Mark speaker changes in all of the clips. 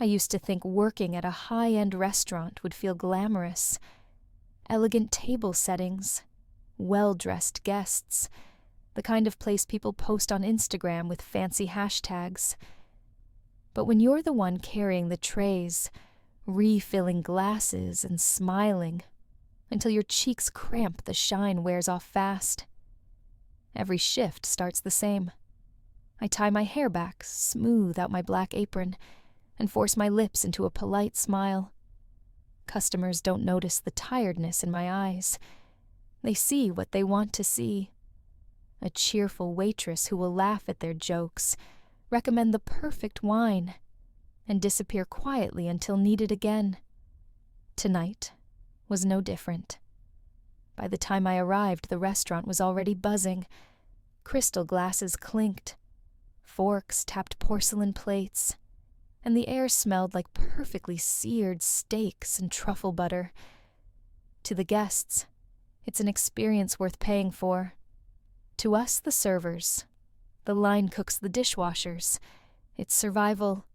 Speaker 1: I used to think working at a high-end restaurant would feel glamorous. Elegant table settings, well-dressed guests, the kind of place people post on Instagram with fancy hashtags. But when you're the one carrying the trays, refilling glasses and smiling until your cheeks cramp, the shine wears off fast. Every shift starts the same. I tie my hair back, smooth out my black apron, and force my lips into a polite smile. Customers don't notice the tiredness in my eyes. They see what they want to see. A cheerful waitress who will laugh at their jokes, recommend the perfect wine, and disappear quietly until needed again. Tonight was no different. By the time I arrived, the restaurant was already buzzing. Crystal glasses clinked. Forks tapped porcelain plates. And the air smelled like perfectly seared steaks and truffle butter. To the guests, it's an experience worth paying for. To us, the servers, the line cooks, the dishwashers, it's survival.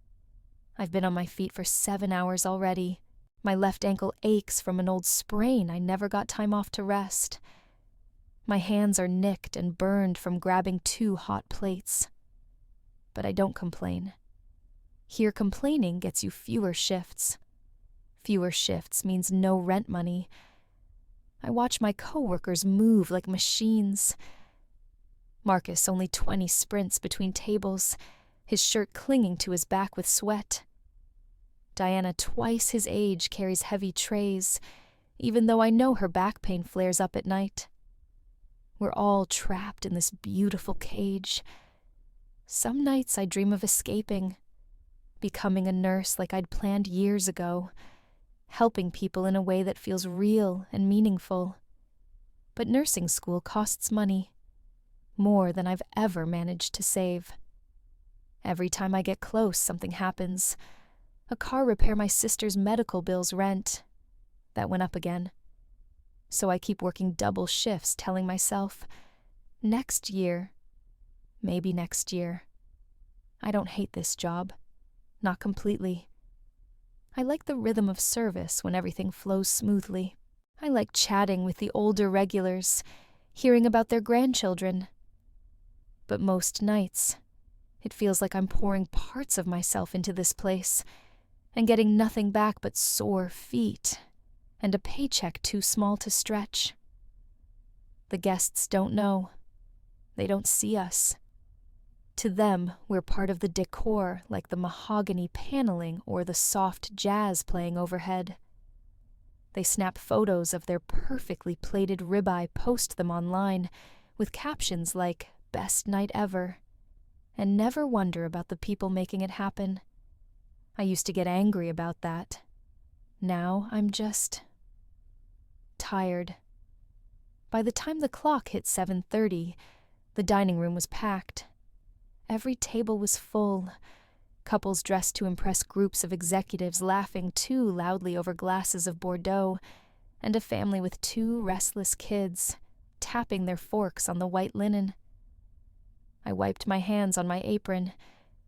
Speaker 1: I've been on my feet for 7 hours already. My left ankle aches from an old sprain I never got time off to rest. My hands are nicked and burned from grabbing 2 hot plates. But I don't complain. Here, complaining gets you fewer shifts. Fewer shifts means no rent money. I watch my coworkers move like machines. Marcus only 20 sprints between tables, his shirt clinging to his back with sweat. Diana, twice his age, carries heavy trays, even though I know her back pain flares up at night. We're all trapped in this beautiful cage. Some nights I dream of escaping, becoming a nurse like I'd planned years ago, helping people in a way that feels real and meaningful. But nursing school costs money, more than I've ever managed to save. Every time I get close, something happens. A car repair, my sister's medical bills, rent. That went up again. So I keep working double shifts, telling myself, next year, maybe next year. I don't hate this job. Not completely. I like the rhythm of service when everything flows smoothly. I like chatting with the older regulars, hearing about their grandchildren. But most nights, it feels like I'm pouring parts of myself into this place and getting nothing back but sore feet and a paycheck too small to stretch. The guests don't know. They don't see us. To them, we're part of the decor, like the mahogany paneling or the soft jazz playing overhead. They snap photos of their perfectly plated ribeye, post them online, with captions like, "Best night ever," and never wonder about the people making it happen. I used to get angry about that. Now I'm just tired. By the time the clock hit 7:30, the dining room was packed. Every table was full, couples dressed to impress groups of executives laughing too loudly over glasses of Bordeaux, and a family with 2 restless kids tapping their forks on the white linen. I wiped my hands on my apron,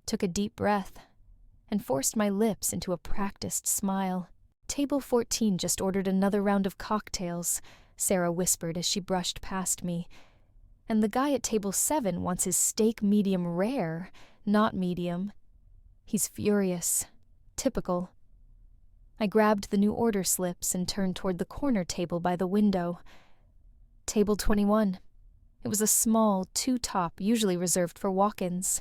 Speaker 1: took a deep breath, and forced my lips into a practiced smile. Table 14 just ordered another round of cocktails, Sarah whispered as she brushed past me. And the guy at table 7 wants his steak medium rare, not medium. He's furious. Typical. I grabbed the new order slips and turned toward the corner table by the window. Table 21. It was a small, 2-top, usually reserved for walk-ins.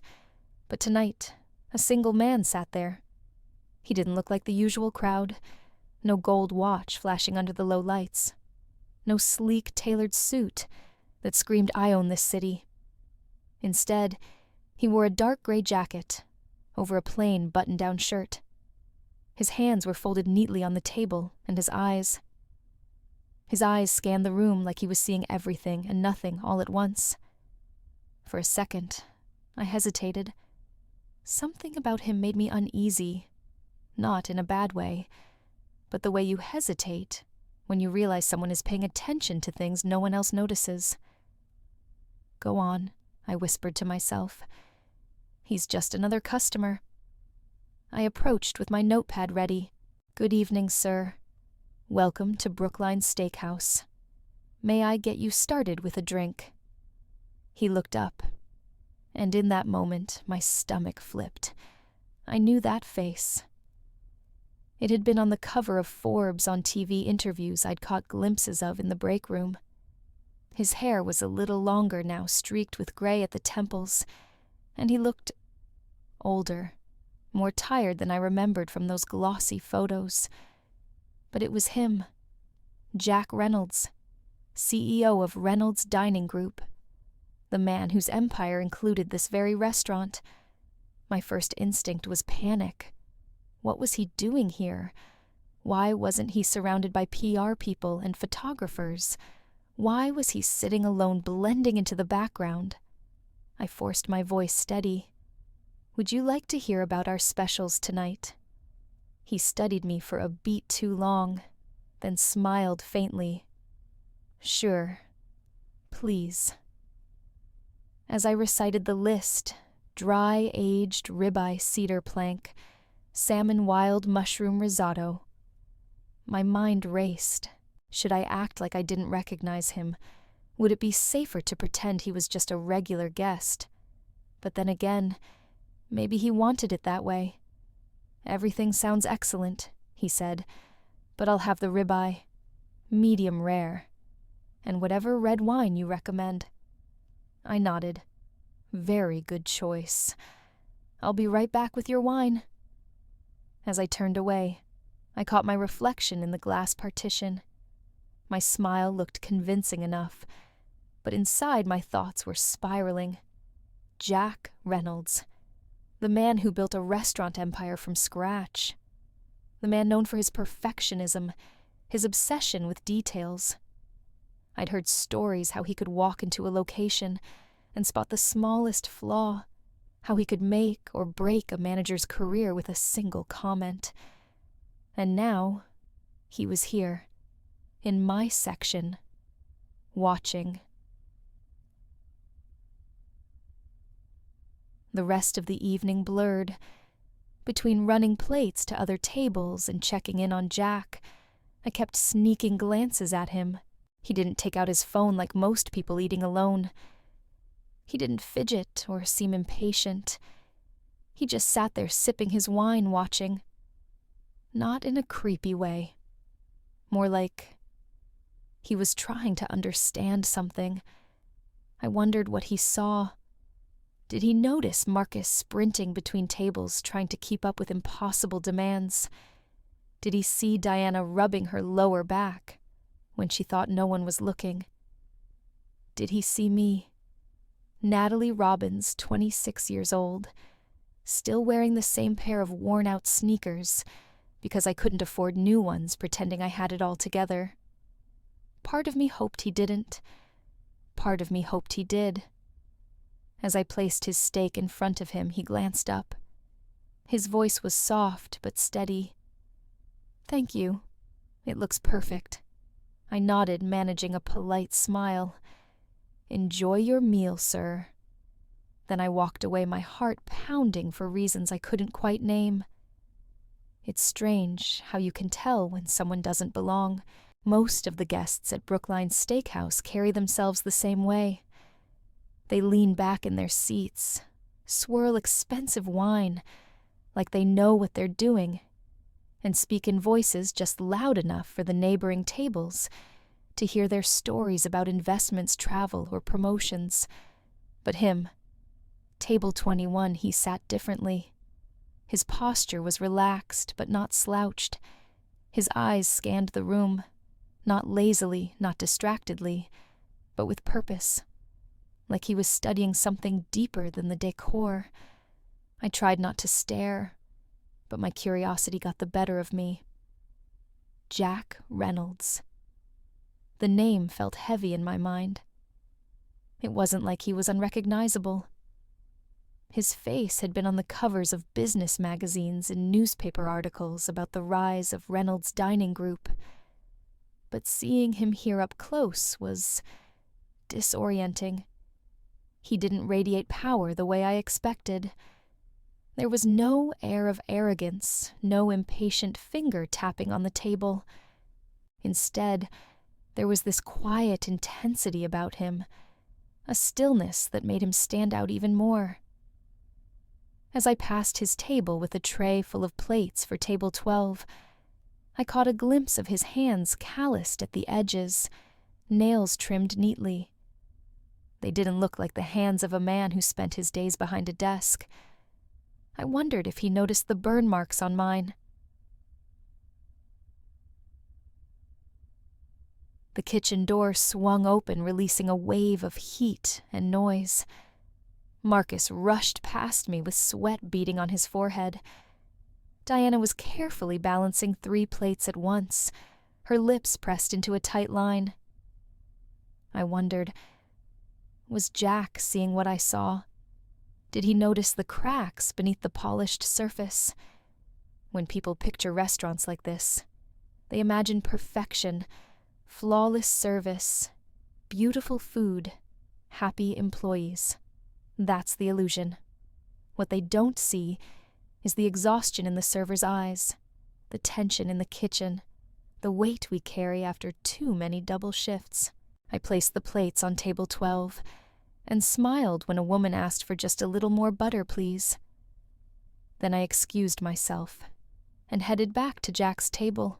Speaker 1: But tonight, a single man sat there. He didn't look like the usual crowd. No gold watch flashing under the low lights. No sleek, tailored suit that screamed, "I own this city." Instead, he wore a dark gray jacket over a plain button-down shirt. His hands were folded neatly on the table, and his eyes scanned the room like he was seeing everything and nothing all at once. For a second, I hesitated. Something about him made me uneasy, not in a bad way, but the way you hesitate when you realize someone is paying attention to things no one else notices. "Go on," I whispered to myself. "He's just another customer." I approached with my notepad ready. "Good evening, sir. Welcome to Brookline Steakhouse. May I get you started with a drink?" He looked up, and in that moment my stomach flipped. I knew that face. It had been on the cover of Forbes on TV interviews I'd caught glimpses of in the break room. His hair was a little longer now, streaked with gray at the temples, and he looked older, more tired than I remembered from those glossy photos. But it was him, Jack Reynolds, CEO of Reynolds Dining Group, the man whose empire included this very restaurant. My first instinct was panic. What was he doing here? Why wasn't he surrounded by PR people and photographers? Why was he sitting alone, blending into the background? I forced my voice steady. "Would you like to hear about our specials tonight?" He studied me for a beat too long, then smiled faintly. "Sure. Please." As I recited the list, dry aged ribeye cedar plank, salmon wild mushroom risotto, my mind raced. Should I act like I didn't recognize him? Would it be safer to pretend he was just a regular guest? But then again, maybe he wanted it that way. "Everything sounds excellent," he said, "but I'll have the ribeye, medium rare, and whatever red wine you recommend." I nodded. "Very good choice. I'll be right back with your wine." As I turned away, I caught my reflection in the glass partition. My smile looked convincing enough, but inside my thoughts were spiraling. Jack Reynolds, the man who built a restaurant empire from scratch, the man known for his perfectionism, his obsession with details. I'd heard stories how he could walk into a location and spot the smallest flaw, how he could make or break a manager's career with a single comment. And now, he was here, in my section, watching. The rest of the evening blurred. Between running plates to other tables and checking in on Jack, I kept sneaking glances at him. He didn't take out his phone like most people eating alone. He didn't fidget or seem impatient. He just sat there sipping his wine, watching. Not in a creepy way. More like he was trying to understand something. I wondered what he saw. Did he notice Marcus sprinting between tables, trying to keep up with impossible demands? Did he see Diana rubbing her lower back when she thought no one was looking? Did he see me, Natalie Robbins, 26 years old, still wearing the same pair of worn-out sneakers because I couldn't afford new ones, pretending I had it all together? Part of me hoped he didn't. Part of me hoped he did. As I placed his steak in front of him, he glanced up. His voice was soft but steady. "Thank you. It looks perfect." I nodded, managing a polite smile. "Enjoy your meal, sir." Then I walked away, my heart pounding for reasons I couldn't quite name. It's strange how you can tell when someone doesn't belong. Most of the guests at Brookline Steakhouse carry themselves the same way. They lean back in their seats, swirl expensive wine, like they know what they're doing, and speak in voices just loud enough for the neighboring tables to hear their stories about investments, travel, or promotions. But him, table 21, he sat differently. His posture was relaxed but not slouched. His eyes scanned the room, not lazily, not distractedly, but with purpose, like he was studying something deeper than the decor. I tried not to stare, but my curiosity got the better of me. Jack Reynolds. The name felt heavy in my mind. It wasn't like he was unrecognizable. His face had been on the covers of business magazines and newspaper articles about the rise of Reynolds Dining Group. But seeing him here up close was disorienting. He didn't radiate power the way I expected. There was no air of arrogance, no impatient finger tapping on the table. Instead, there was this quiet intensity about him, a stillness that made him stand out even more. As I passed his table with a tray full of plates for table 12, I caught a glimpse of his hands calloused at the edges, nails trimmed neatly. They didn't look like the hands of a man who spent his days behind a desk. I wondered if he noticed the burn marks on mine. The kitchen door swung open, releasing a wave of heat and noise. Marcus rushed past me with sweat beading on his forehead. Diana was carefully balancing 3 plates at once, her lips pressed into a tight line. I wondered, was Jack seeing what I saw? Did he notice the cracks beneath the polished surface? When people picture restaurants like this, they imagine perfection, flawless service, beautiful food, happy employees. That's the illusion. What they don't see is the exhaustion in the server's eyes, the tension in the kitchen, the weight we carry after too many double shifts. I placed the plates on table 12 and smiled when a woman asked for just a little more butter, please. Then I excused myself and headed back to Jack's table.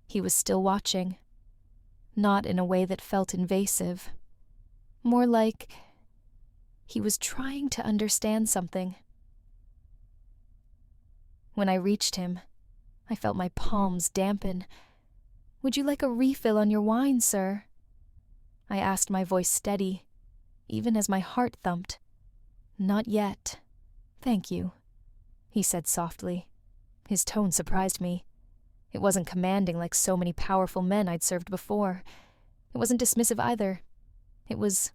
Speaker 1: He was still watching, not in a way that felt invasive, more like he was trying to understand something. When I reached him, I felt my palms dampen. "Would you like a refill on your wine, sir?" I asked, my voice steady, even as my heart thumped. "Not yet. Thank you," he said softly. His tone surprised me. It wasn't commanding like so many powerful men I'd served before. It wasn't dismissive either. It was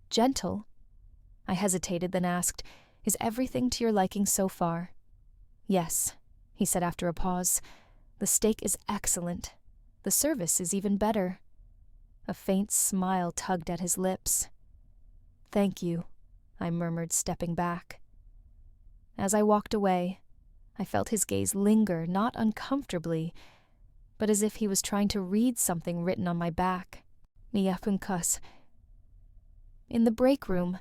Speaker 1: gentle. I hesitated, then asked, "Is everything to your liking so far?" "Yes," he said after a pause. "The steak is excellent. The service is even better." A faint smile tugged at his lips. "Thank you," I murmured, stepping back. As I walked away, I felt his gaze linger, not uncomfortably, but as if he was trying to read something written on my back. Niapunkas. In the break room,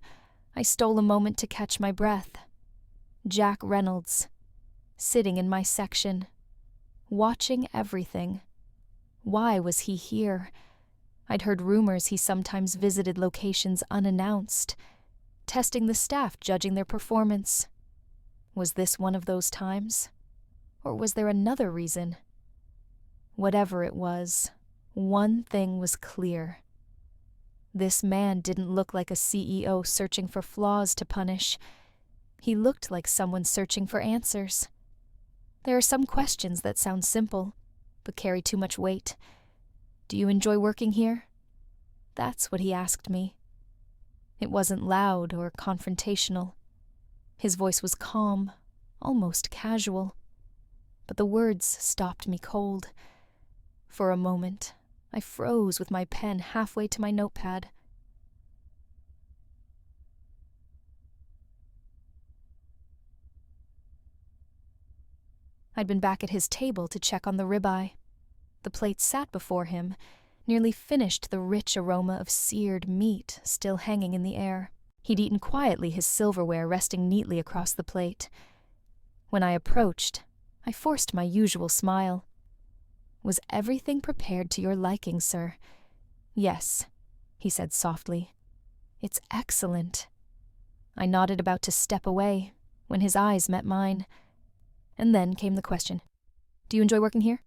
Speaker 1: I stole a moment to catch my breath. Jack Reynolds, sitting in my section, watching everything. Why was he here? I'd heard rumors he sometimes visited locations unannounced, testing the staff, judging their performance. Was this one of those times? Or was there another reason? Whatever it was, one thing was clear. This man didn't look like a CEO searching for flaws to punish. He looked like someone searching for answers. There are some questions that sound simple, but carry too much weight. "Do you enjoy working here?" That's what he asked me. It wasn't loud or confrontational. His voice was calm, almost casual. But the words stopped me cold. For a moment, I froze with my pen halfway to my notepad. I'd been back at his table to check on the ribeye. The plate sat before him, nearly finished, the rich aroma of seared meat still hanging in the air. He'd eaten quietly, his silverware resting neatly across the plate. When I approached, I forced my usual smile. "Was everything prepared to your liking, sir?" "Yes," he said softly. "It's excellent." I nodded, about to step away, when his eyes met mine. And then came the question. "Do you enjoy working here?"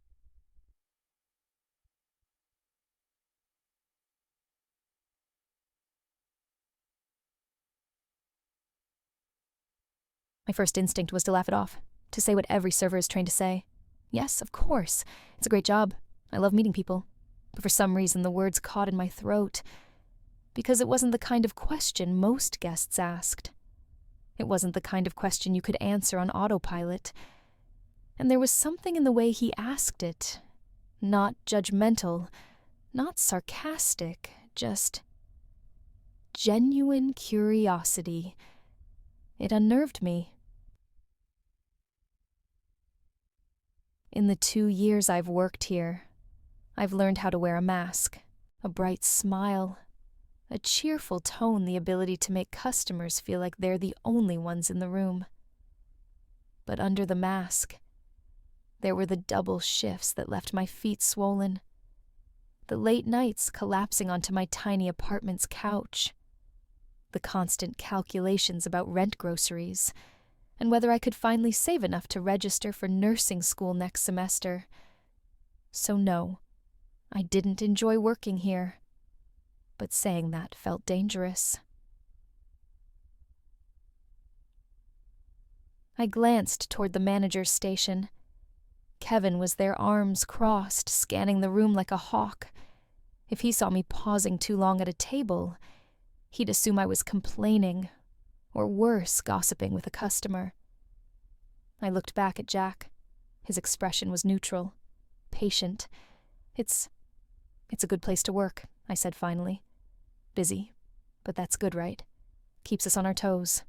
Speaker 1: My first instinct was to laugh it off, to say what every server is trained to say. Yes, of course. It's a great job. I love meeting people. But for some reason, the words caught in my throat. Because it wasn't the kind of question most guests asked. It wasn't the kind of question you could answer on autopilot. And there was something in the way he asked it. Not judgmental, not sarcastic, just genuine curiosity. It unnerved me. In the 2 years I've worked here, I've learned how to wear a mask, a bright smile, a cheerful tone, the ability to make customers feel like they're the only ones in the room. But under the mask, there were the double shifts that left my feet swollen, the late nights collapsing onto my tiny apartment's couch, the constant calculations about rent, groceries, and whether I could finally save enough to register for nursing school next semester. So no, I didn't enjoy working here. But saying that felt dangerous. I glanced toward the manager's station. Kevin was there, arms crossed, scanning the room like a hawk. If he saw me pausing too long at a table, he'd assume I was complaining, or worse, gossiping with a customer. I looked back at Jack. His expression was neutral, patient. It's a good place to work, I said finally. Busy, but that's good, right? Keeps us on our toes.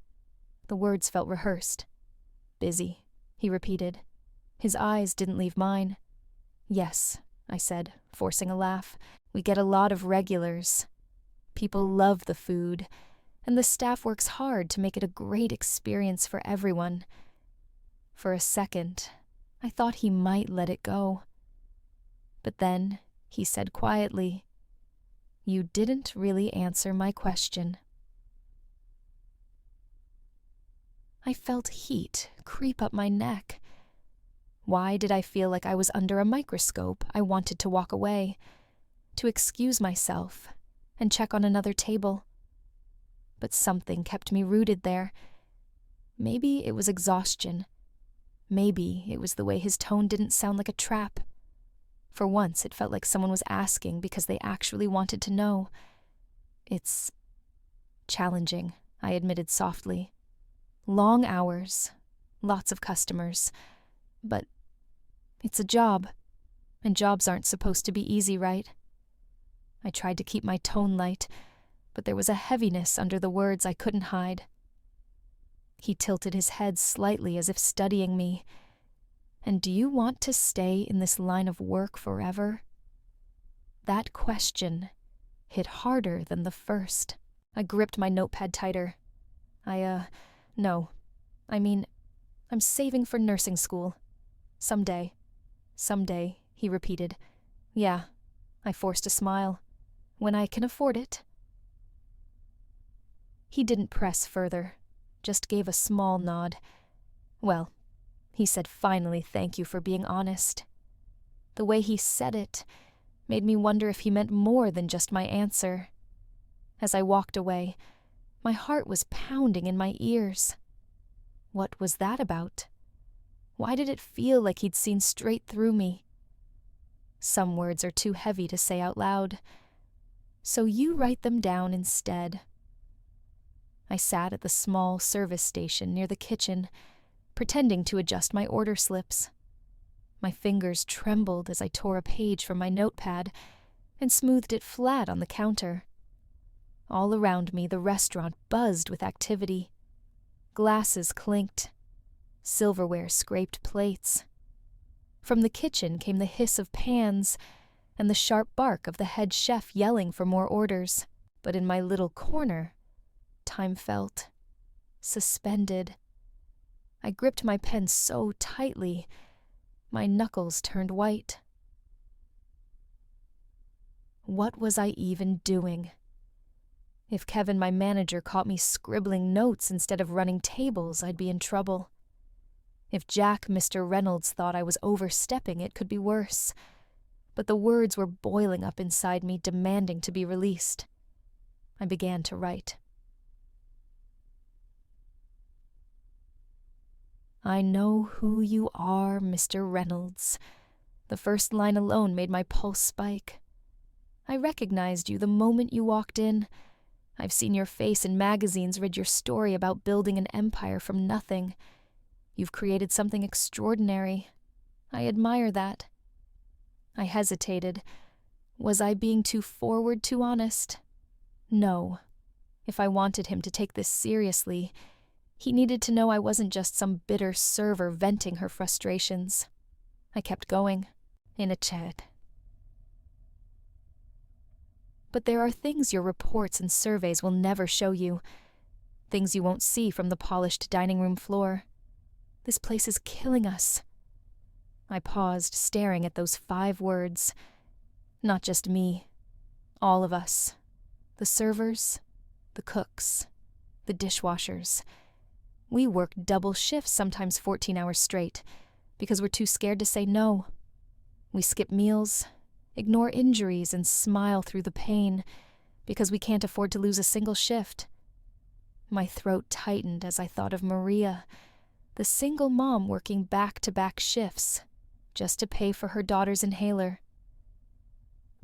Speaker 1: The words felt rehearsed. Busy, he repeated. His eyes didn't leave mine. Yes, I said, forcing a laugh. We get a lot of regulars. People love the food, and the staff works hard to make it a great experience for everyone. For a second, I thought he might let it go. But then he said quietly, "You didn't really answer my question." I felt heat creep up my neck. Why did I feel like I was under a microscope? I wanted to walk away, to excuse myself, and check on another table. But something kept me rooted there. Maybe it was exhaustion. Maybe it was the way his tone didn't sound like a trap. For once, it felt like someone was asking because they actually wanted to know. It's challenging, I admitted softly. Long hours, lots of customers. But it's a job, and jobs aren't supposed to be easy, right? I tried to keep my tone light, but there was a heaviness under the words I couldn't hide. He tilted his head slightly as if studying me. And do you want to stay in this line of work forever? That question hit harder than the first. I gripped my notepad tighter. No. I mean, I'm saving for nursing school. Someday. Someday, he repeated. Yeah, I forced a smile. When I can afford it. He didn't press further, just gave a small nod. Well, he said finally, thank you for being honest. The way he said it made me wonder if he meant more than just my answer. As I walked away, my heart was pounding in my ears. What was that about? Why did it feel like he'd seen straight through me? Some words are too heavy to say out loud, so you write them down instead. I sat at the small service station near the kitchen, pretending to adjust my order slips. My fingers trembled as I tore a page from my notepad and smoothed it flat on the counter. All around me, the restaurant buzzed with activity. Glasses clinked. Silverware scraped plates. From the kitchen came the hiss of pans and the sharp bark of the head chef yelling for more orders. But in my little corner, time felt suspended. I gripped my pen so tightly, my knuckles turned white. What was I even doing? If Kevin, my manager, caught me scribbling notes instead of running tables, I'd be in trouble. If Jack, Mr. Reynolds, thought I was overstepping, it could be worse. But the words were boiling up inside me, demanding to be released. I began to write. I know who you are, Mr. Reynolds. The first line alone made my pulse spike. I recognized you the moment you walked in. I've seen your face in magazines, read your story about building an empire from nothing. You've created something extraordinary. I admire that. I hesitated. Was I being too forward, too honest? No. If I wanted him to take this seriously, he needed to know I wasn't just some bitter server venting her frustrations. I kept going, in a chat. But there are things your reports and surveys will never show you, things you won't see from the polished dining room floor. This place is killing us. I paused, staring at those 5 words. Not just me. All of us. The servers, the cooks, the dishwashers. We work double shifts, sometimes 14 hours straight, because we're too scared to say no. We skip meals, ignore injuries, and smile through the pain, because we can't afford to lose a single shift. My throat tightened as I thought of Maria, the single mom working back-to-back shifts, just to pay for her daughter's inhaler.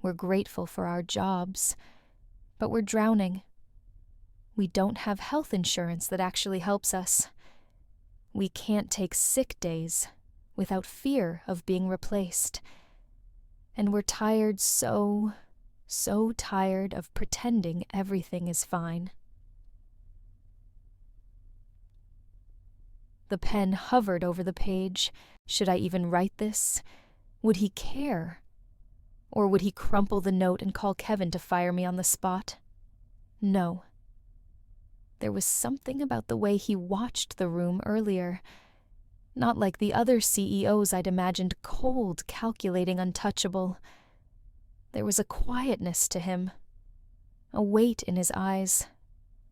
Speaker 1: We're grateful for our jobs, but we're drowning. We don't have health insurance that actually helps us. We can't take sick days without fear of being replaced. And we're tired, so tired of pretending everything is fine. The pen hovered over the page. Should I even write this? Would he care? Or would he crumple the note and call Kevin to fire me on the spot? No. There was something about the way he watched the room earlier. Not like the other CEOs I'd imagined, cold, calculating, untouchable. There was a quietness to him, a weight in his eyes,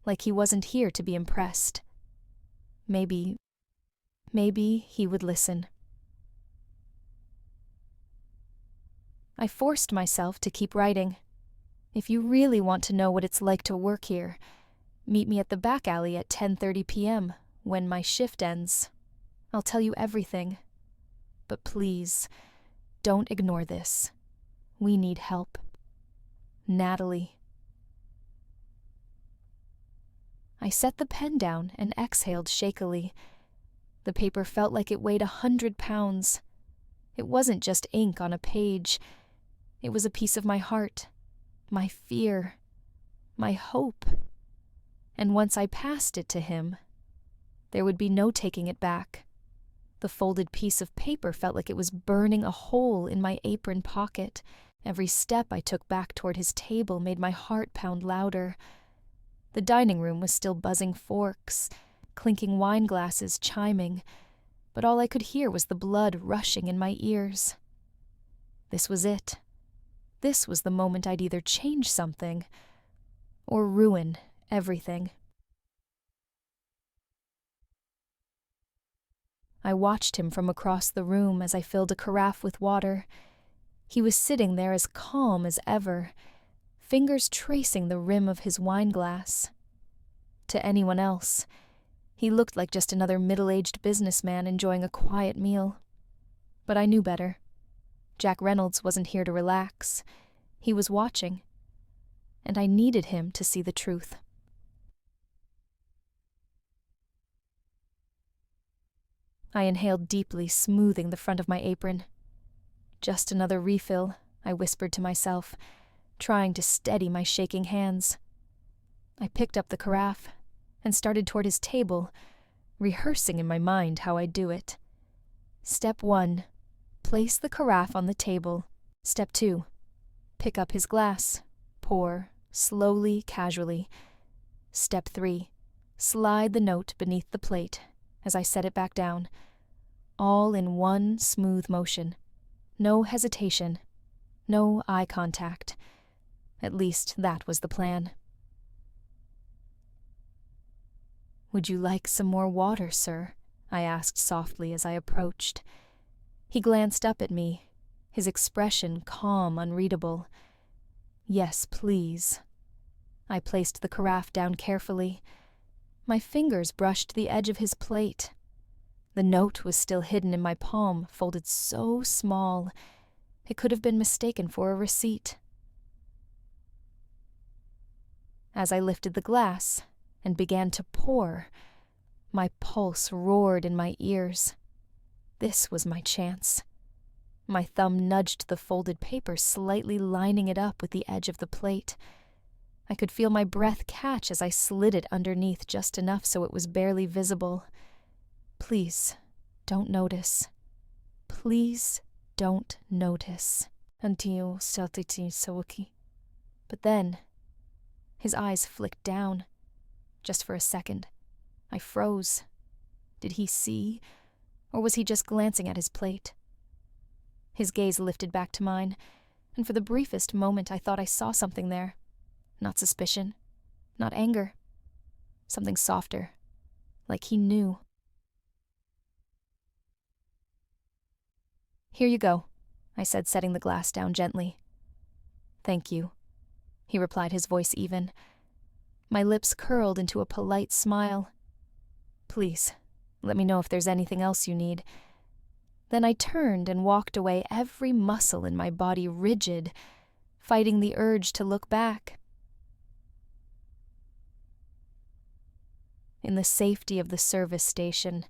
Speaker 1: like he wasn't here to be impressed. Maybe he would listen. I forced myself to keep writing. If you really want to know what it's like to work here, meet me at the back alley at 10:30 p.m. when my shift ends. I'll tell you everything. But please, don't ignore this. We need help. Natalie. I set the pen down and exhaled shakily. The paper felt like it weighed 100 pounds. It wasn't just ink on a page. It was a piece of my heart, my fear, my hope. And once I passed it to him, there would be no taking it back. The folded piece of paper felt like it was burning a hole in my apron pocket. Every step I took back toward his table made my heart pound louder. The dining room was still buzzing forks, clinking wine glasses, chiming, but all I could hear was the blood rushing in my ears. This was it. This was the moment I'd either change something or ruin everything. I watched him from across the room as I filled a carafe with water. He was sitting there as calm as ever, fingers tracing the rim of his wine glass. To anyone else, he looked like just another middle-aged businessman enjoying a quiet meal. But I knew better. Jack Reynolds wasn't here to relax. He was watching. And I needed him to see the truth. I inhaled deeply, smoothing the front of my apron. Just another refill, I whispered to myself, trying to steady my shaking hands. I picked up the carafe and started toward his table, rehearsing in my mind how I'd do it. Step 1, place the carafe on the table. Step 2, pick up his glass, pour, slowly, casually. Step 3, slide the note beneath the plate as I set it back down, all in one smooth motion. No hesitation, no eye contact. At least that was the plan. "Would you like some more water, sir?" I asked softly as I approached. He glanced up at me, his expression calm, unreadable. "Yes, please." I placed the carafe down carefully. My fingers brushed the edge of his plate. The note was still hidden in my palm, folded so small, it could have been mistaken for a receipt. As I lifted the glass and began to pour, my pulse roared in my ears. This was my chance. My thumb nudged the folded paper, slightly lining it up with the edge of the plate. I could feel my breath catch as I slid it underneath just enough so it was barely visible. "Please, don't notice. Please don't notice. Until saltiti sawaki. But then, his eyes flicked down. Just for a second. I froze. Did he see, or was he just glancing at his plate? His gaze lifted back to mine, and for the briefest moment I thought I saw something there. Not suspicion, not anger. Something softer, like he knew. "Here you go," I said, setting the glass down gently. "Thank you," he replied, his voice even. My lips curled into a polite smile. "Please, let me know if there's anything else you need." Then I turned and walked away, every muscle in my body rigid, fighting the urge to look back. In the safety of the service station,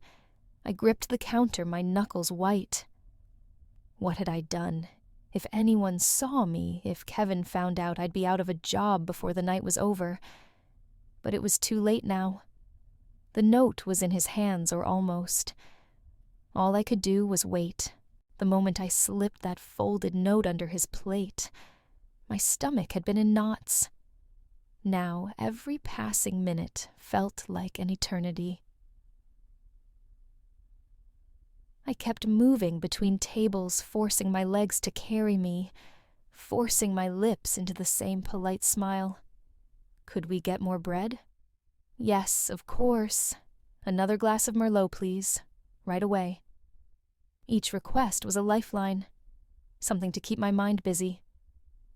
Speaker 1: I gripped the counter, my knuckles white. What had I done? If anyone saw me, if Kevin found out, I'd be out of a job before the night was over. But it was too late now. The note was in his hands, or almost. All I could do was wait. The moment I slipped that folded note under his plate, my stomach had been in knots. Now, every passing minute felt like an eternity. I kept moving between tables, forcing my legs to carry me, forcing my lips into the same polite smile. Could we get more bread? Yes, of course. Another glass of Merlot, please. Right away. Each request was a lifeline, something to keep my mind busy.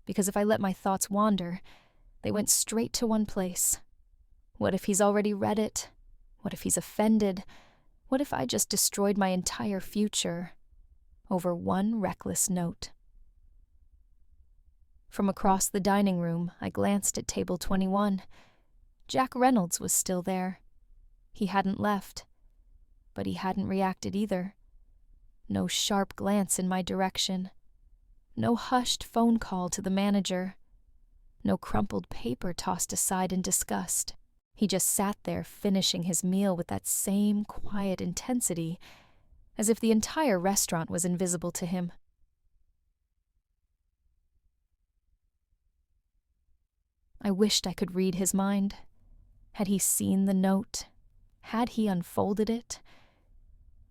Speaker 1: Because if I let my thoughts wander, they went straight to one place. What if he's already read it? What if he's offended? What if I just destroyed my entire future over one reckless note? From across the dining room, I glanced at table 21. Jack Reynolds was still there. He hadn't left, but he hadn't reacted either. No sharp glance in my direction. No hushed phone call to the manager. No crumpled paper tossed aside in disgust. He just sat there finishing his meal with that same quiet intensity, as if the entire restaurant was invisible to him. I wished I could read his mind. Had he seen the note? Had he unfolded it?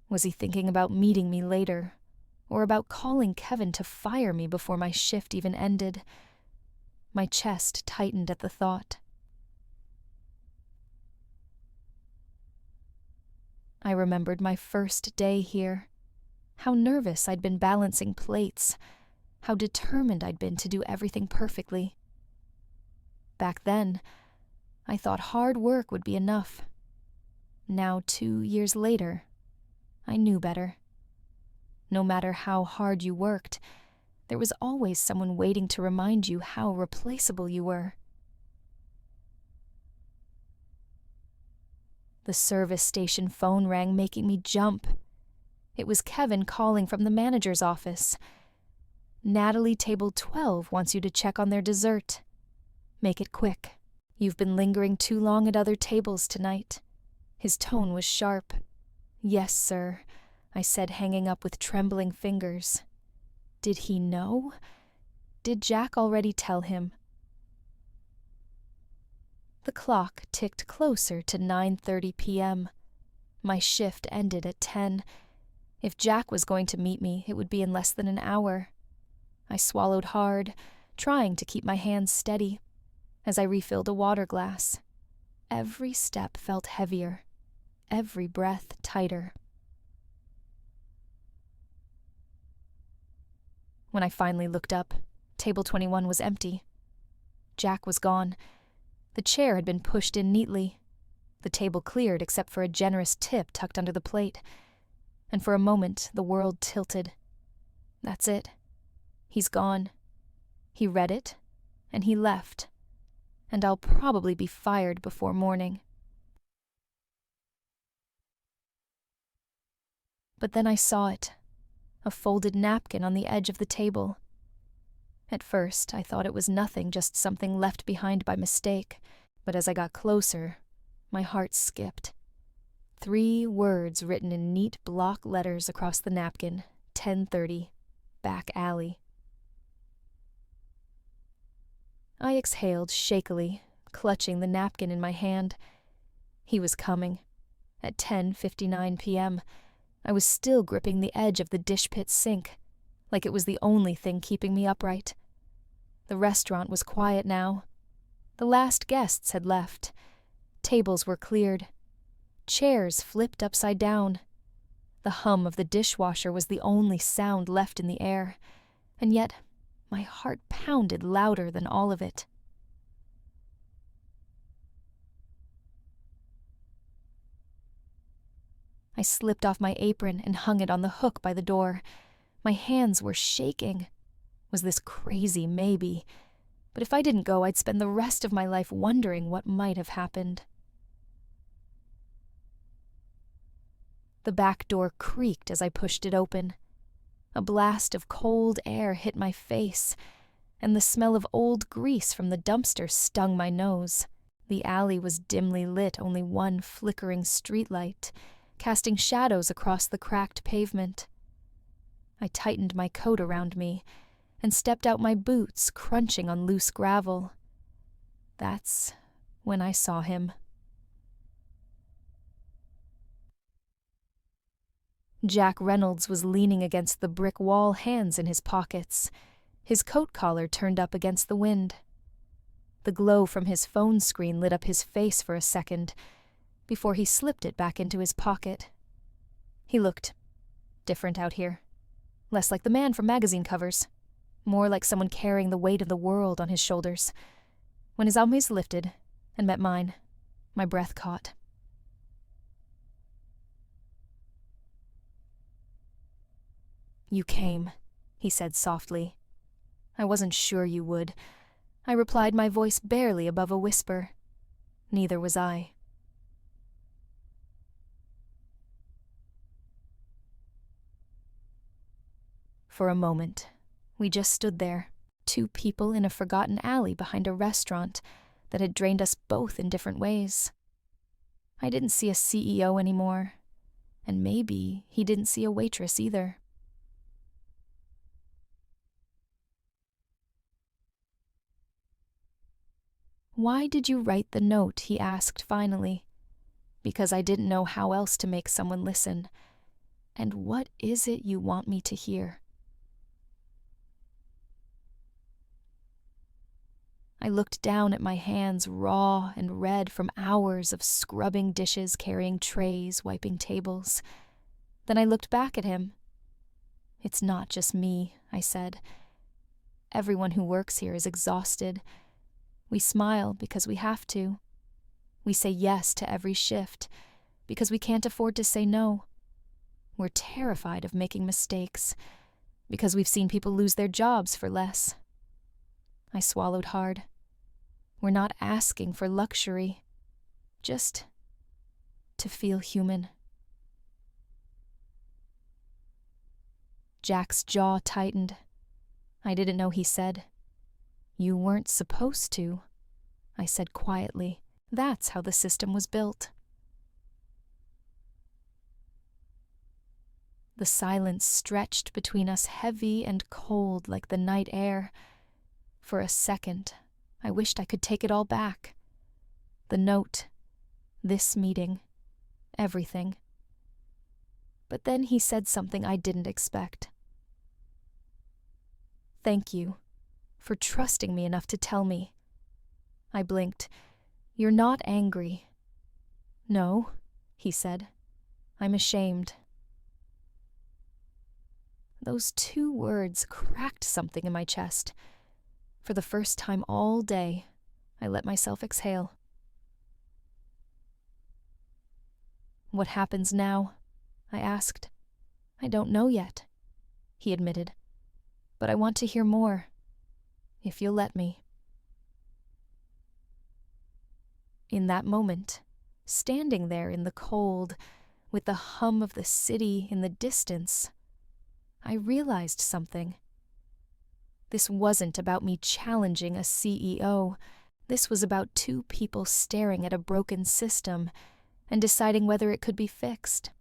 Speaker 1: Was he thinking about meeting me later, or about calling Kevin to fire me before my shift even ended? My chest tightened at the thought. I remembered my first day here, how nervous I'd been balancing plates, how determined I'd been to do everything perfectly. Back then, I thought hard work would be enough. Now, 2 years later, I knew better. No matter how hard you worked, there was always someone waiting to remind you how replaceable you were. The service station phone rang, making me jump. It was Kevin calling from the manager's office. "Natalie, table 12 wants you to check on their dessert. Make it quick. You've been lingering too long at other tables tonight." His tone was sharp. "Yes, sir," I said, hanging up with trembling fingers. Did he know? Did Jack already tell him? The clock ticked closer to 9:30 p.m. My shift ended at 10. If Jack was going to meet me, it would be in less than an hour. I swallowed hard, trying to keep my hands steady, as I refilled a water glass. Every step felt heavier, every breath tighter. When I finally looked up, table 21 was empty. Jack was gone. The chair had been pushed in neatly. The table cleared except for a generous tip tucked under the plate. And for a moment, the world tilted. That's it. He's gone. He read it, and he left. And I'll probably be fired before morning. But then I saw it. A folded napkin on the edge of the table. At first, I thought it was nothing, just something left behind by mistake. But as I got closer, my heart skipped. 3 words written in neat block letters across the napkin, 10:30. back alley. I exhaled shakily, clutching the napkin in my hand. He was coming. At 10:59 p.m., I was still gripping the edge of the dish pit sink, like it was the only thing keeping me upright. The restaurant was quiet now. The last guests had left. Tables were cleared. Chairs flipped upside down. The hum of the dishwasher was the only sound left in the air, and yet my heart pounded louder than all of it. I slipped off my apron and hung it on the hook by the door. My hands were shaking. Was this crazy? Maybe. But if I didn't go, I'd spend the rest of my life wondering what might have happened. The back door creaked as I pushed it open. A blast of cold air hit my face, and the smell of old grease from the dumpster stung my nose. The alley was dimly lit, only one flickering streetlight, casting shadows across the cracked pavement. I tightened my coat around me and stepped out my boots, crunching on loose gravel. That's when I saw him. Jack Reynolds was leaning against the brick wall, hands in his pockets, his coat collar turned up against the wind. The glow from his phone screen lit up his face for a second, before he slipped it back into his pocket. He looked different out here. Less like the man from magazine covers. More like someone carrying the weight of the world on his shoulders. When his eyes lifted and met mine, my breath caught. "You came," he said softly. "I wasn't sure you would," I replied, my voice barely above a whisper. Neither was I. For a moment, we just stood there, two people in a forgotten alley behind a restaurant that had drained us both in different ways. I didn't see a CEO anymore, and maybe he didn't see a waitress either. "Why did you write the note?" he asked finally. "Because I didn't know how else to make someone listen. And what is it you want me to hear?" I looked down at my hands, raw and red from hours of scrubbing dishes, carrying trays, wiping tables. Then I looked back at him. "It's not just me," I said. "Everyone who works here is exhausted. We smile because we have to. We say yes to every shift because we can't afford to say no. We're terrified of making mistakes because we've seen people lose their jobs for less." I swallowed hard. We're not asking for luxury, just to feel human. Jack's jaw tightened. I didn't know he said. "You weren't supposed to," I said quietly. That's how the system was built. The silence stretched between us, heavy and cold like the night air. For a second, I wished I could take it all back. The note, this meeting, everything. But then he said something I didn't expect. "Thank you for trusting me enough to tell me." I blinked. "You're not angry." "No," he said. "I'm ashamed." Those two words cracked something in my chest. For the first time all day, I let myself exhale. "What happens now?" I asked. "I don't know yet," he admitted. "But I want to hear more, if you'll let me." In that moment, standing there in the cold, with the hum of the city in the distance, I realized something. This wasn't about me challenging a CEO. This was about two people staring at a broken system and deciding whether it could be fixed.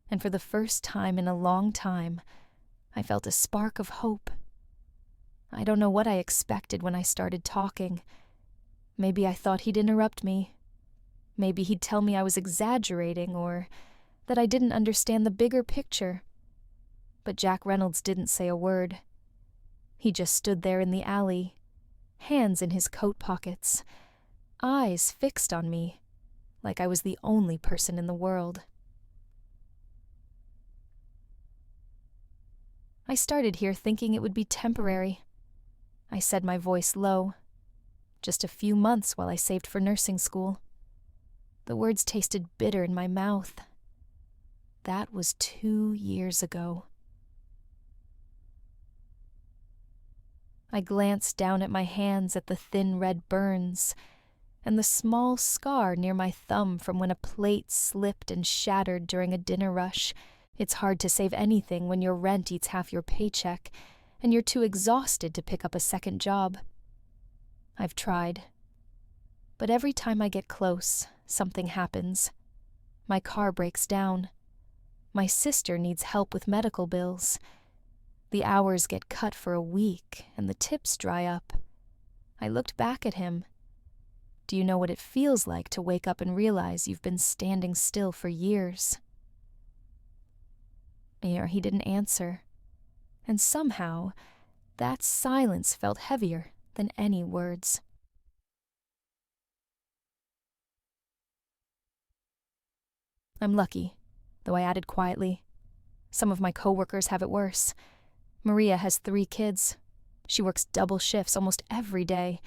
Speaker 1: and for the first time in a long time, I felt a spark of hope. I don't know what I expected when I started talking. Maybe I thought he'd interrupt me. Maybe he'd tell me I was exaggerating or that I didn't understand the bigger picture. But Jack Reynolds didn't say a word. He just stood there in the alley, hands in his coat pockets, eyes fixed on me, like I was the only person in the world. I started here thinking it would be temporary. I said, my voice low. Just a few months while I saved for nursing school. The words tasted bitter in my mouth. That was 2 years ago. I glanced down at my hands at the thin red burns and the small scar near my thumb from when a plate slipped and shattered during a dinner rush. It's hard to save anything when your rent eats half your paycheck and you're too exhausted to pick up a second job. I've tried. But every time I get close, something happens. My car breaks down. My sister needs help with medical bills. The hours get cut for a week, and the tips dry up. I looked back at him. Do you know what it feels like to wake up and realize you've been standing still for years? He didn't answer. And somehow, that silence felt heavier than any words. I'm lucky, though I added quietly. Some of my coworkers have it worse. Maria has 3 kids. She works double shifts almost every day.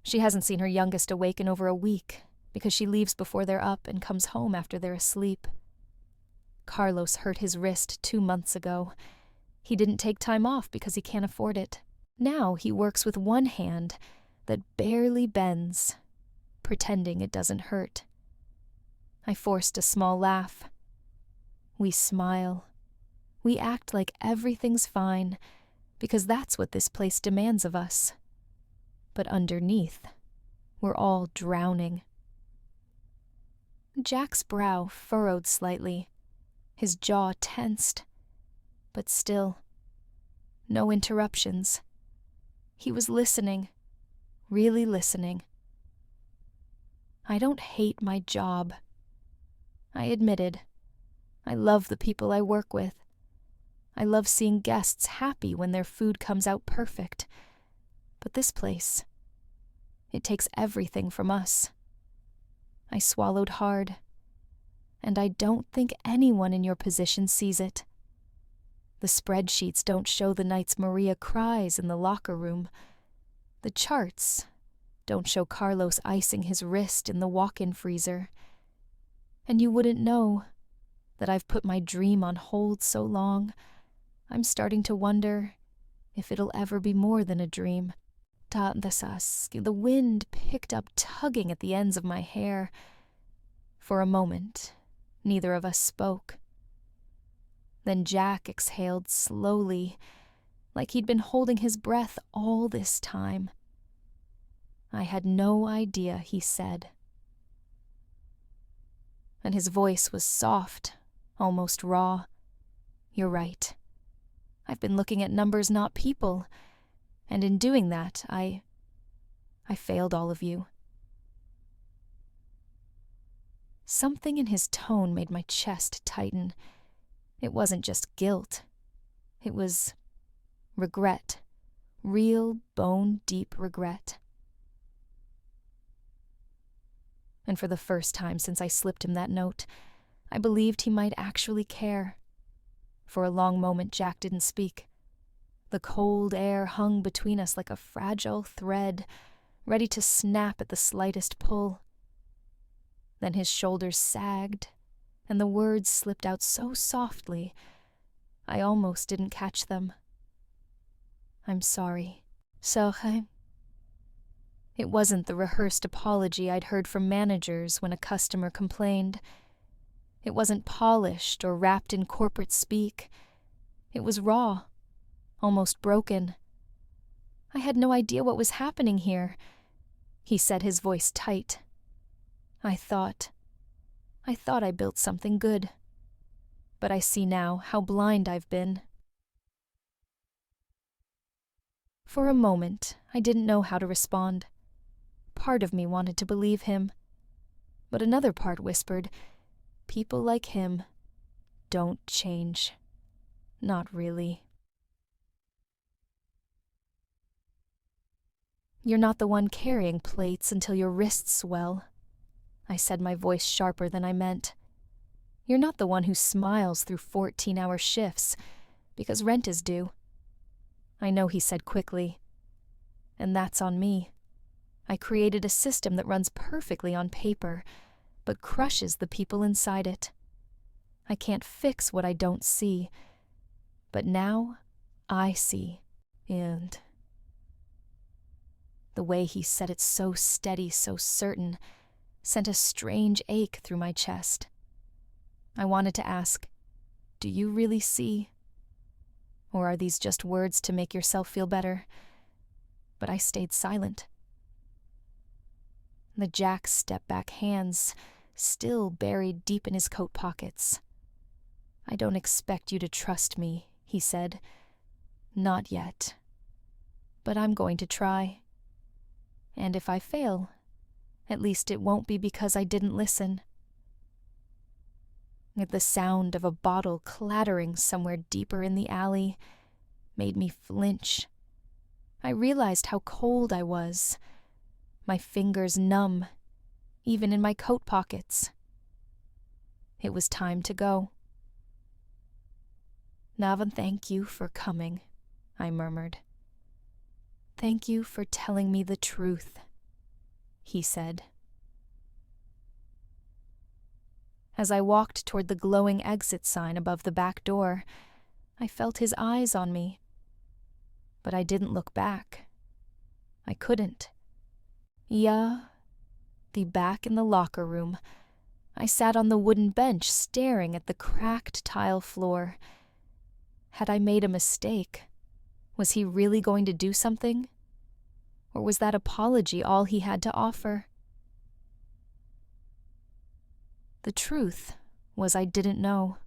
Speaker 1: She hasn't seen her youngest awake in over a week because she leaves before they're up and comes home after they're asleep. Carlos hurt his wrist 2 months ago. He didn't take time off because he can't afford it. Now he works with one hand that barely bends, pretending it doesn't hurt. I forced a small laugh. We smile. We act like everything's fine, because that's what this place demands of us. But underneath, we're all drowning. Jack's brow furrowed slightly, his jaw tensed, but still, no interruptions. He was listening, really listening. I don't hate my job. I admitted. I love the people I work with. I love seeing guests happy when their food comes out perfect. But this place, it takes everything from us. I swallowed hard. And I don't think anyone in your position sees it. The spreadsheets don't show the nights Maria cries in the locker room. The charts don't show Carlos icing his wrist in the walk-in freezer. And you wouldn't know that I've put my dream on hold so long. I'm starting to wonder if it'll ever be more than a dream. The wind picked up tugging at the ends of my hair. For a moment, neither of us spoke. Then Jack exhaled slowly, like he'd been holding his breath all this time. I had no idea, he said. And his voice was soft, almost raw. You're right. I've been looking at numbers, not people. And in doing that, I failed all of you. Something in his tone made my chest tighten. It wasn't just guilt. It was regret. Real, bone-deep regret. And for the first time since I slipped him that note, I believed he might actually care. For a long moment, Jack didn't speak. The cold air hung between us like a fragile thread, ready to snap at the slightest pull. Then his shoulders sagged, and the words slipped out so softly, I almost didn't catch them. I'm sorry. Sorry. It wasn't the rehearsed apology I'd heard from managers when a customer complained. It wasn't polished or wrapped in corporate speak. It was raw, almost broken. I had no idea what was happening here. He said, his voice tight. I thought I built something good. but I see now how blind I've been. For a moment, I didn't know how to respond. Part of me wanted to believe him, but another part whispered, people like him don't change. Not really. You're not the one carrying plates until your wrists swell. I said, my voice sharper than I meant. You're not the one who smiles through 14-hour shifts, because rent is due. I know, he said quickly. And that's on me. I created a system that runs perfectly on paper, but crushes the people inside it. I can't fix what I don't see, but now I see, and... The way he said it so steady, so certain, sent a strange ache through my chest. I wanted to ask, do you really see? Or are these just words to make yourself feel better? But I stayed silent. The Jack step-back hands, still buried deep in his coat pockets. I don't expect you to trust me, he said. Not yet. But I'm going to try. And if I fail, at least it won't be because I didn't listen. The sound of a bottle clattering somewhere deeper in the alley made me flinch. I realized how cold I was, my fingers numb, even in my coat pockets. It was time to go. Navan, thank you for coming, I murmured. Thank you for telling me the truth, he said. As I walked toward the glowing exit sign above the back door, I felt his eyes on me. But I didn't look back. I couldn't. The back in the locker room. I sat on the wooden bench staring at the cracked tile floor. Had I made a mistake? Was he really going to do something? Or was that apology all he had to offer? The truth was I didn't know.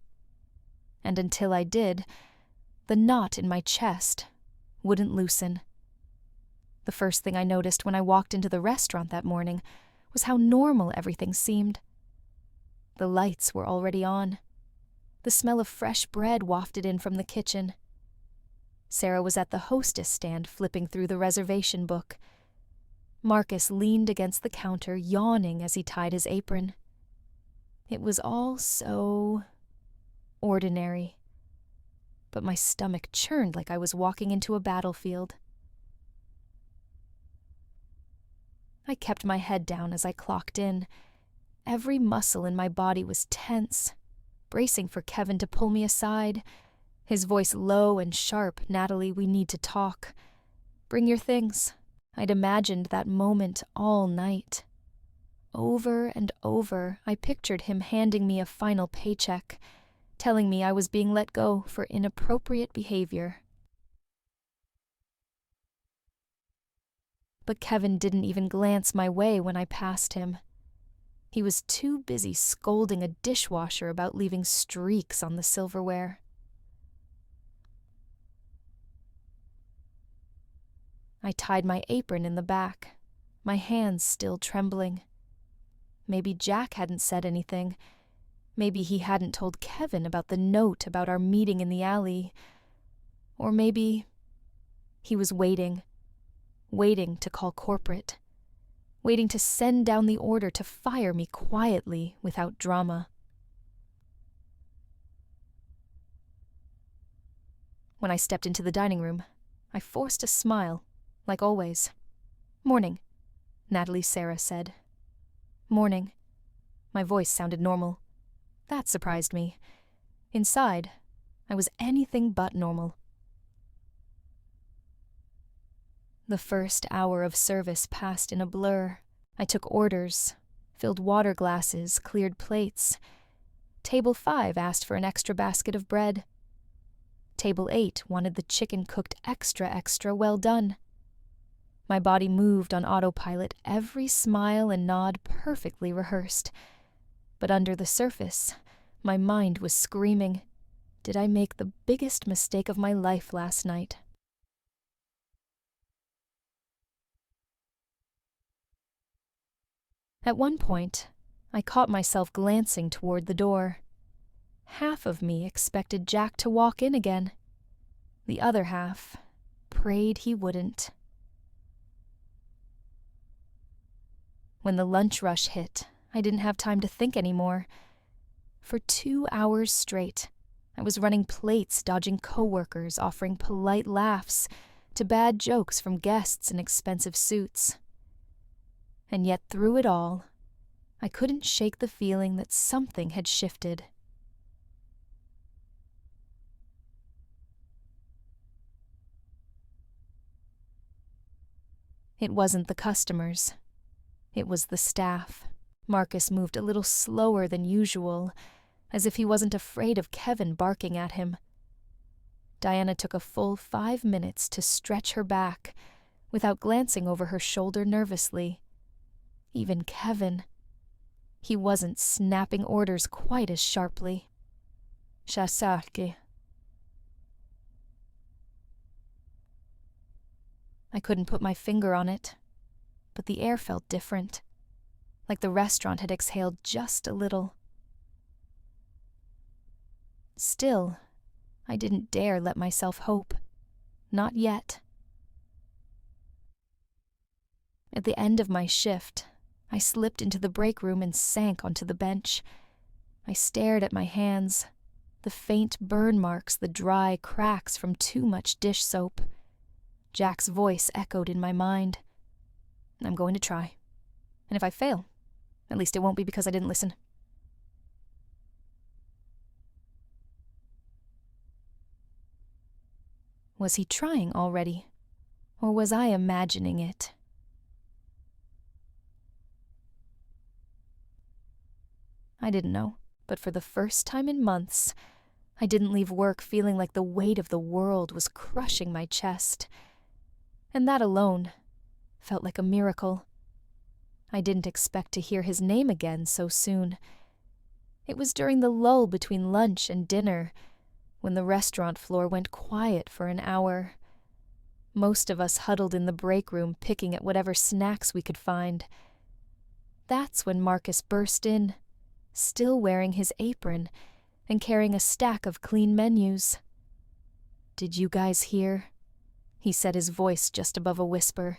Speaker 1: And until I did, the knot in my chest wouldn't loosen. The first thing I noticed when I walked into the restaurant that morning was how normal everything seemed. The lights were already on. The smell of fresh bread wafted in from the kitchen. Sarah was at the hostess stand flipping through the reservation book. Marcus leaned against the counter, yawning as he tied his apron. It was all so ordinary, but my stomach churned like I was walking into a battlefield. I kept my head down as I clocked in. Every muscle in my body was tense, bracing for Kevin to pull me aside. His voice low and sharp, Natalie, we need to talk. Bring your things. I'd imagined that moment all night. Over and over, I pictured him handing me a final paycheck, telling me I was being let go for inappropriate behavior. But Kevin didn't even glance my way when I passed him. He was too busy scolding a dishwasher about leaving streaks on the silverware. I tied my apron in the back, my hands still trembling. Maybe Jack hadn't said anything. Maybe he hadn't told Kevin about the note about our meeting in the alley. Or maybe he was waiting to call corporate, waiting to send down the order to fire me quietly without drama. When I stepped into the dining room, I forced a smile, like always. Morning, Natalie Sarah said. Morning. My voice sounded normal. That surprised me. Inside, I was anything but normal. The first hour of service passed in a blur. I took orders, filled water glasses, cleared plates. Table 5 asked for an extra basket of bread. Table 8 wanted the chicken cooked extra well done. My body moved on autopilot, every smile and nod perfectly rehearsed. But under the surface, My mind was screaming, did I make the biggest mistake of my life last night? At one point, I caught myself glancing toward the door. Half of me expected Jack to walk in again. The other half prayed he wouldn't. When the lunch rush hit, I didn't have time to think anymore. For 2 hours straight, I was running plates, dodging coworkers, offering polite laughs to bad jokes from guests in expensive suits. And yet through it all, I couldn't shake the feeling that something had shifted. It wasn't the customers. It was the staff. Marcus moved a little slower than usual, as if he wasn't afraid of Kevin barking at him. Diana took a full 5 minutes to stretch her back, without glancing over her shoulder nervously. Even Kevin. He wasn't snapping orders quite as sharply. Shasaki. I couldn't put my finger on it, but the air felt different, like the restaurant had exhaled just a little. Still, I didn't dare let myself hope. Not yet. At the end of my shift, I slipped into the break room and sank onto the bench. I stared at my hands, the faint burn marks, the dry cracks from too much dish soap. Jack's voice echoed in my mind. I'm going to try. And if I fail, at least it won't be because I didn't listen. Was he trying already? Or was I imagining it? I didn't know, but for the first time in months, I didn't leave work feeling like the weight of the world was crushing my chest. And that alone felt like a miracle. I didn't expect to hear his name again so soon. It was during the lull between lunch and dinner, when the restaurant floor went quiet for an hour. Most of us huddled in the break room picking at whatever snacks we could find. That's when Marcus burst in, still wearing his apron and carrying a stack of clean menus. "Did you guys hear?" He said, his voice just above a whisper.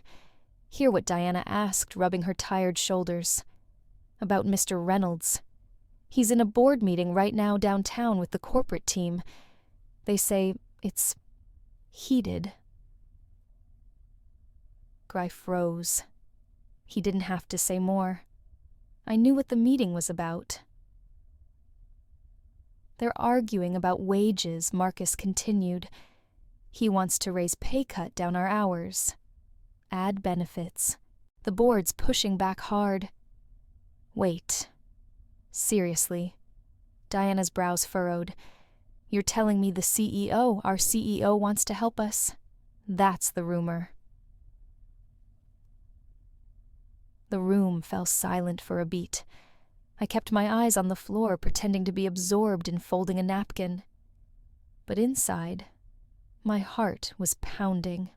Speaker 1: "Hear what Diana asked, rubbing her tired shoulders. About Mr. Reynolds. He's in a board meeting right now downtown with the corporate team. They say it's heated." Gry froze. He didn't have to say more. I knew what the meeting was about. "They're arguing about wages," Marcus continued. "He wants to raise pay cut down our hours. Add benefits. The board's pushing back hard." "Wait. Seriously?" Diana's brows furrowed. "You're telling me the CEO, our CEO, wants to help us? That's the rumor." The room fell silent for a beat. I kept my eyes on the floor, pretending to be absorbed in folding a napkin. But inside, my heart was pounding.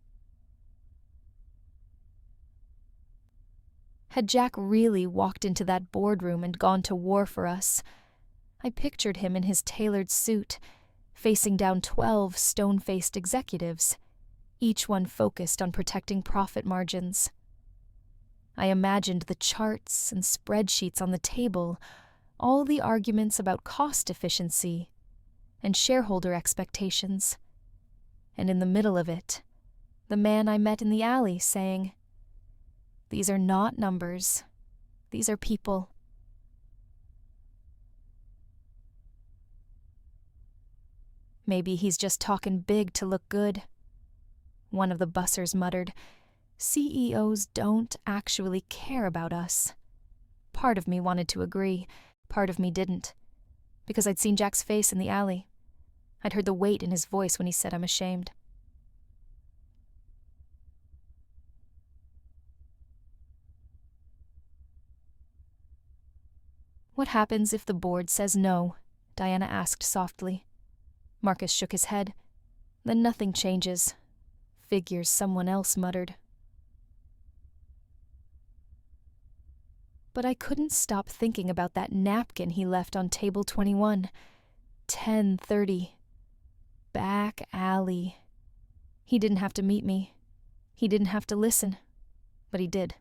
Speaker 1: Had Jack really walked into that boardroom and gone to war for us? I pictured him in his tailored suit, facing down 12 stone-faced executives, each one focused on protecting profit margins. I imagined the charts and spreadsheets on the table, all the arguments about cost efficiency and shareholder expectations. And in the middle of it, the man I met in the alley saying, "These are not numbers. These are people." "Maybe he's just talking big to look good," one of the bussers muttered. "CEOs don't actually care about us." Part of me wanted to agree, part of me didn't, because I'd seen Jack's face in the alley. I'd heard the weight in his voice when he said I'm ashamed. "What happens if the board says no?" Diana asked softly. Marcus shook his head. Then nothing changes. Figures, someone else muttered. But I couldn't stop thinking about that napkin he left on table 21. 10:30. Back alley. He didn't have to meet me. He didn't have to listen. But he did.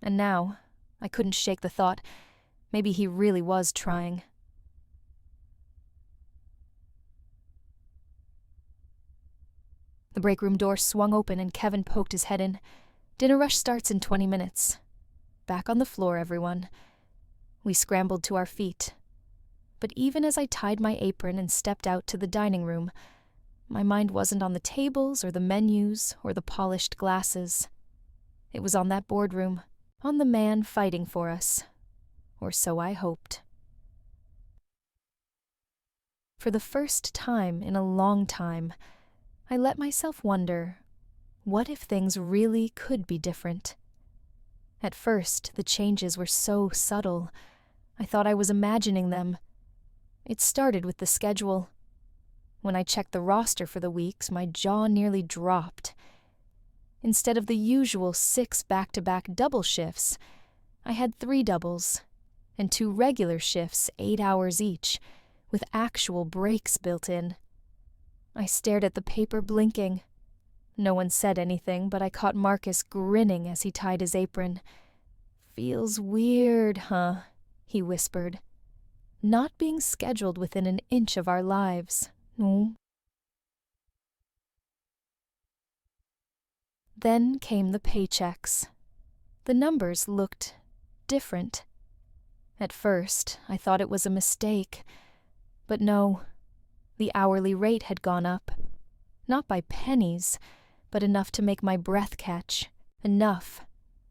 Speaker 1: And now, I couldn't shake the thought, maybe he really was trying. The break room door swung open and Kevin poked his head in. Dinner rush starts in 20 minutes. Back on the floor, everyone. We scrambled to our feet. But even as I tied my apron and stepped out to the dining room, my mind wasn't on the tables or the menus or the polished glasses. It was on that boardroom, on the man fighting for us. Or so I hoped. For the first time in a long time, I let myself wonder, what if things really could be different? At first, the changes were so subtle. I thought I was imagining them. It started with the schedule. When I checked the roster for the weeks, my jaw nearly dropped. Instead of the usual 6 back-to-back double shifts, I had 3 doubles, and 2 regular shifts 8 hours each, with actual breaks built in. I stared at the paper, blinking. No one said anything, but I caught Marcus grinning as he tied his apron. "Feels weird, huh?" he whispered. "Not being scheduled within an inch of our lives, no?" Then came the paychecks. The numbers looked different. At first, I thought it was a mistake. But no, the hourly rate had gone up. Not by pennies, but enough to make my breath catch. Enough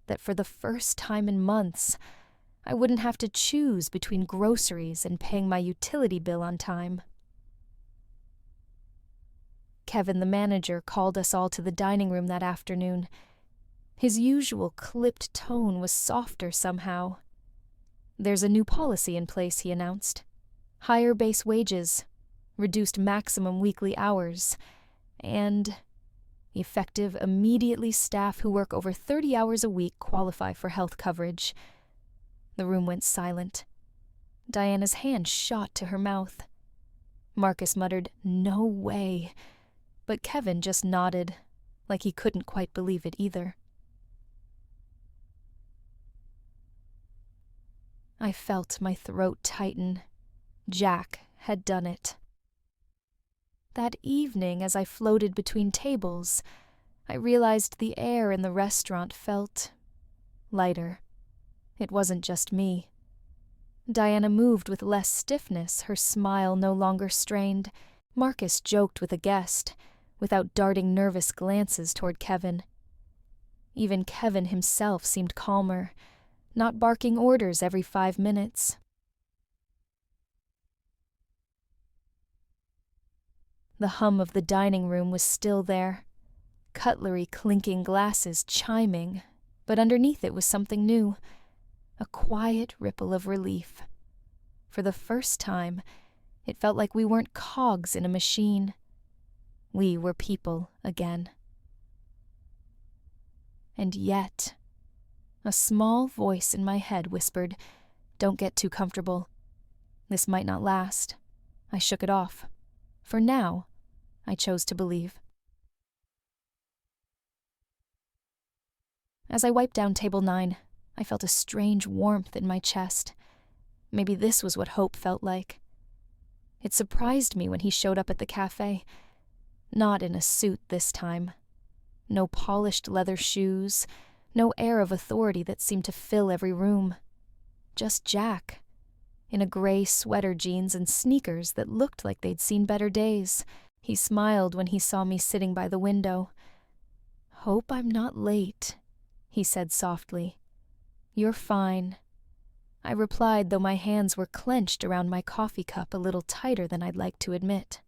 Speaker 1: that for the first time in months, I wouldn't have to choose between groceries and paying my utility bill on time. Kevin, the manager, called us all to the dining room that afternoon. His usual clipped tone was softer somehow. "There's a new policy in place," he announced. "Higher base wages, reduced maximum weekly hours, and effective immediately, staff who work over 30 hours a week qualify for health coverage." The room went silent. Diana's hand shot to her mouth. Marcus muttered, "No way," but Kevin just nodded, like he couldn't quite believe it either. I felt my throat tighten. Jack had done it. That evening, as I floated between tables, I realized the air in the restaurant felt lighter. It wasn't just me. Diana moved with less stiffness, her smile no longer strained. Marcus joked with a guest, without darting nervous glances toward Kevin. Even Kevin himself seemed calmer, not barking orders every 5 minutes. The hum of the dining room was still there, cutlery clinking, glasses chiming, but underneath it was something new, a quiet ripple of relief. For the first time, it felt like we weren't cogs in a machine. We were people again. And yet, a small voice in my head whispered, "Don't get too comfortable. This might not last." I shook it off. For now, I chose to believe. As I wiped down table 9, I felt a strange warmth in my chest. Maybe this was what hope felt like. It surprised me when he showed up at the cafe. Not in a suit this time. No polished leather shoes, no air of authority that seemed to fill every room. Just Jack, in a gray sweater, jeans, and sneakers that looked like they'd seen better days. He smiled when he saw me sitting by the window. "Hope I'm not late," he said softly. "You're fine." I replied, though my hands were clenched around my coffee cup a little tighter than I'd like to admit.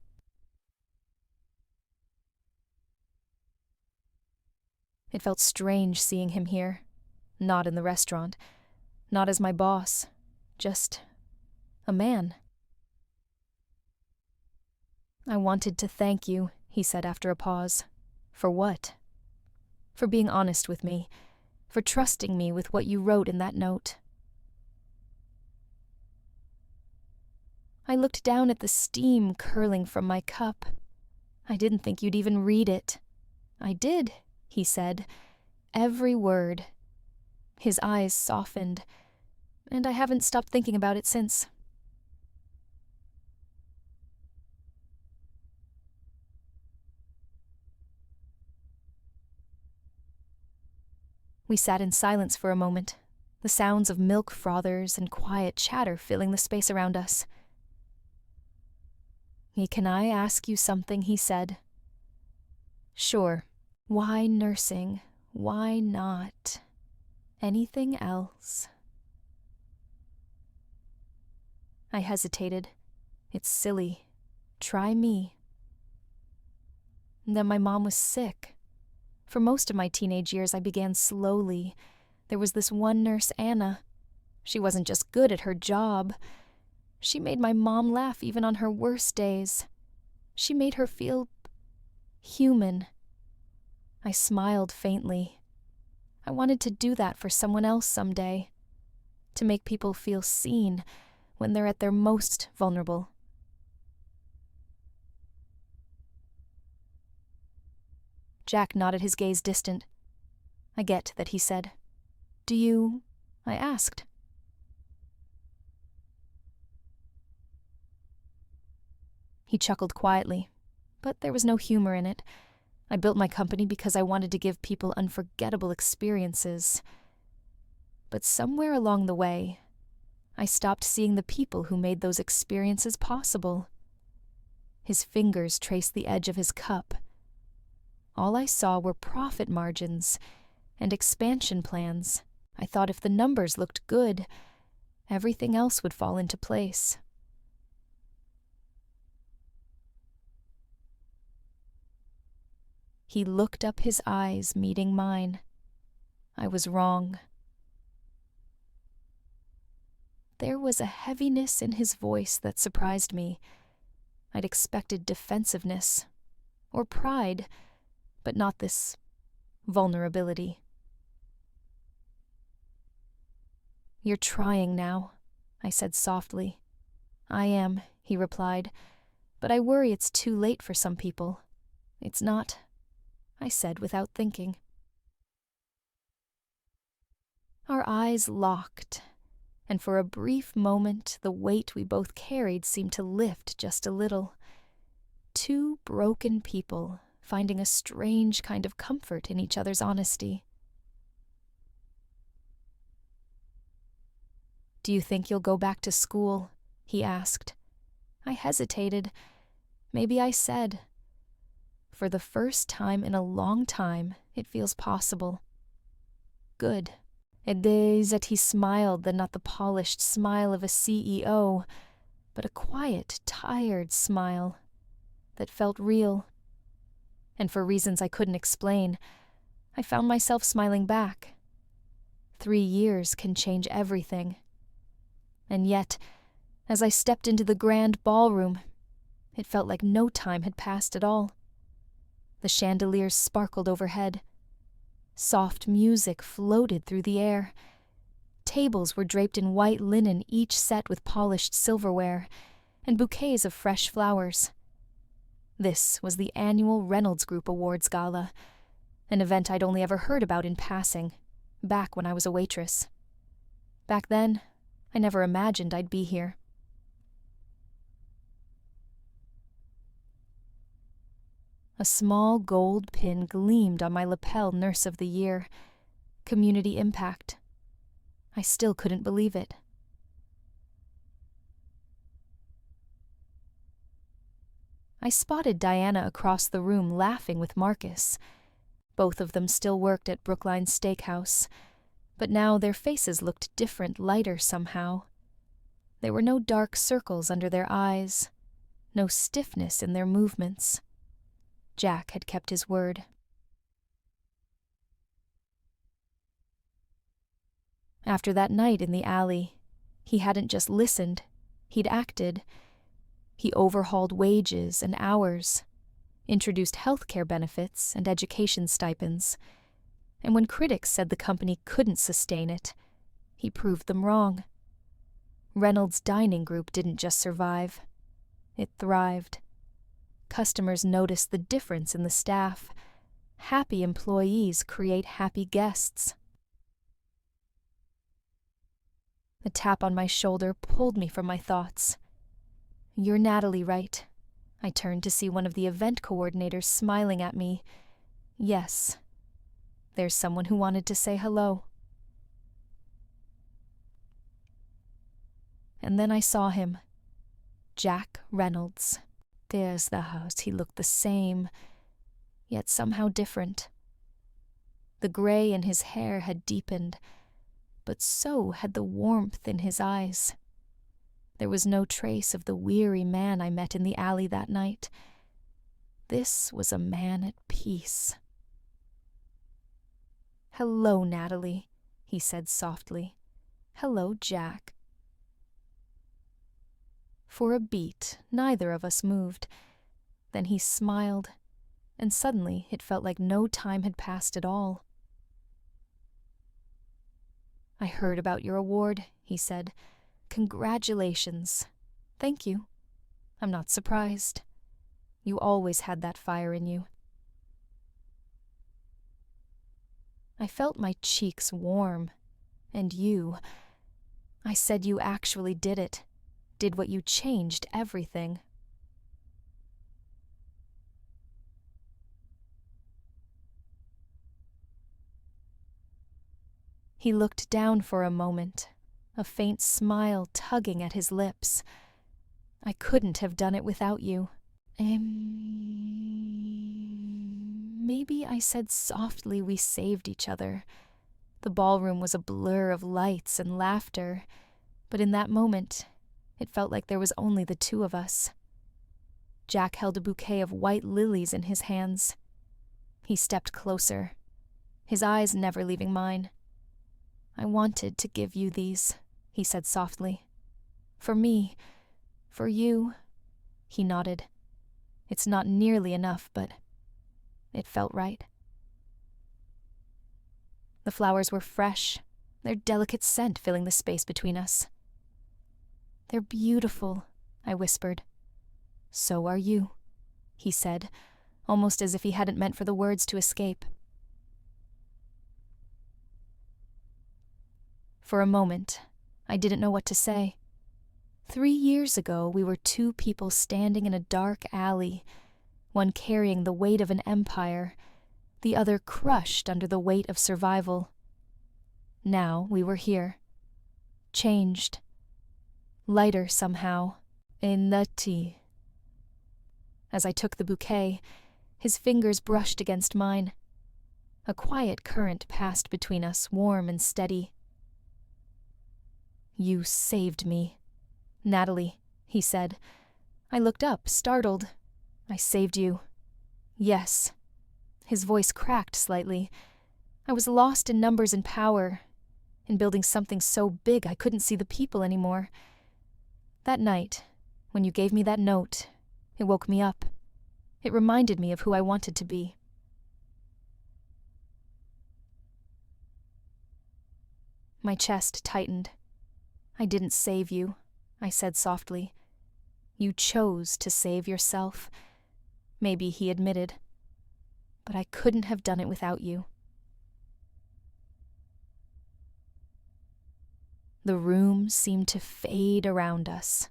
Speaker 1: It felt strange seeing him here. Not in the restaurant. Not as my boss. Just a man. "I wanted to thank you," he said after a pause. "For what?" "For being honest with me. For trusting me with what you wrote in that note." I looked down at the steam curling from my cup. "I didn't think you'd even read it." "I did," he said. "Every word." His eyes softened, and I haven't stopped thinking about it since. We sat in silence for a moment, the sounds of milk frothers and quiet chatter filling the space around us. "Can I ask you something?" he said. "Sure. Why nursing? Why not anything else?" I hesitated. "It's silly. Try me." Then my mom was sick. For most of my teenage years, I began slowly. There was this one nurse, Anna. She wasn't just good at her job. She made my mom laugh even on her worst days. She made her feel human. I smiled faintly. I wanted to do that for someone else someday. To make people feel seen when they're at their most vulnerable. Jack nodded, his gaze distant. "I get that," he said. "Do you?" I asked. He chuckled quietly, but there was no humor in it. I built my company because I wanted to give people unforgettable experiences. But somewhere along the way, I stopped seeing the people who made those experiences possible. His fingers traced the edge of his cup. All I saw were profit margins and expansion plans. I thought if the numbers looked good, everything else would fall into place. He looked up, his eyes meeting mine. I was wrong. There was a heaviness in his voice that surprised me. I'd expected defensiveness or pride, but not this vulnerability. "You're trying now," I said softly. "I am," he replied, "but I worry it's too late for some people." "It's not," I said without thinking. Our eyes locked, and for a brief moment the weight we both carried seemed to lift just a little. Two broken people finding a strange kind of comfort in each other's honesty. "Do you think you'll go back to school?" he asked. I hesitated. Maybe I said, "For the first time in a long time, it feels possible." "Good." It is that he smiled, then not the polished smile of a CEO, but a quiet, tired smile that felt real. And for reasons I couldn't explain, I found myself smiling back. 3 years can change everything. And yet, as I stepped into the grand ballroom, it felt like no time had passed at all. The chandeliers sparkled overhead. Soft music floated through the air. Tables were draped in white linen, each set with polished silverware, and bouquets of fresh flowers. This was the annual Reynolds Group Awards Gala, an event I'd only ever heard about in passing, back when I was a waitress. Back then, I never imagined I'd be here. A small gold pin gleamed on my lapel, Nurse of the Year. Community impact. I still couldn't believe it. I spotted Diana across the room laughing with Marcus. Both of them still worked at Brookline Steakhouse, but now their faces looked different, lighter somehow. There were no dark circles under their eyes, no stiffness in their movements. Jack had kept his word. After that night in the alley, he hadn't just listened, he'd acted. He overhauled wages and hours, introduced healthcare benefits and education stipends. And when critics said the company couldn't sustain it, he proved them wrong. Reynolds' dining group didn't just survive, it thrived. Customers noticed the difference in the staff. Happy employees create happy guests. A tap on my shoulder pulled me from my thoughts. "You're Natalie, right?" I turned to see one of the event coordinators smiling at me. Yes. There's someone who wanted to say hello. And then I saw him. Jack Reynolds. There's the house. He looked the same, yet somehow different. The gray in his hair had deepened, but so had the warmth in his eyes. There was no trace of the weary man I met in the alley that night. This was a man at peace. "Hello, Natalie," he said softly. "Hello, Jack." For a beat, neither of us moved. Then he smiled, and suddenly it felt like no time had passed at all. "I heard about your award," he said. "Congratulations." "Thank you. I'm not surprised. You always had that fire in you." I felt my cheeks warm. And you. I said you actually did it. Did what you changed everything. He looked down for a moment, a faint smile tugging at his lips. "I couldn't have done it without you." Maybe I said softly we saved each other. The ballroom was a blur of lights and laughter, but in that moment, it felt like there was only the two of us. Jack held a bouquet of white lilies in his hands. He stepped closer, his eyes never leaving mine. "I wanted to give you these," he said softly. "For me, for you." He nodded. "It's not nearly enough, but it felt right." The flowers were fresh, their delicate scent filling the space between us. "They're beautiful," I whispered. "So are you," he said, almost as if he hadn't meant for the words to escape. For a moment, I didn't know what to say. 3 years ago, we were two people standing in a dark alley, one carrying the weight of an empire, the other crushed under the weight of survival. Now we were here, changed, lighter somehow, in the tea. As I took the bouquet, his fingers brushed against mine. A quiet current passed between us, warm and steady. "You saved me, Natalie," he said. I looked up, startled. "I saved you." "Yes." His voice cracked slightly. I was lost in numbers and power, in building something so big I couldn't see the people anymore. That night, when you gave me that note, it woke me up. It reminded me of who I wanted to be. My chest tightened. "I didn't save you," I said softly. "You chose to save yourself." Maybe he admitted. But I couldn't have done it without you. The room seemed to fade around us.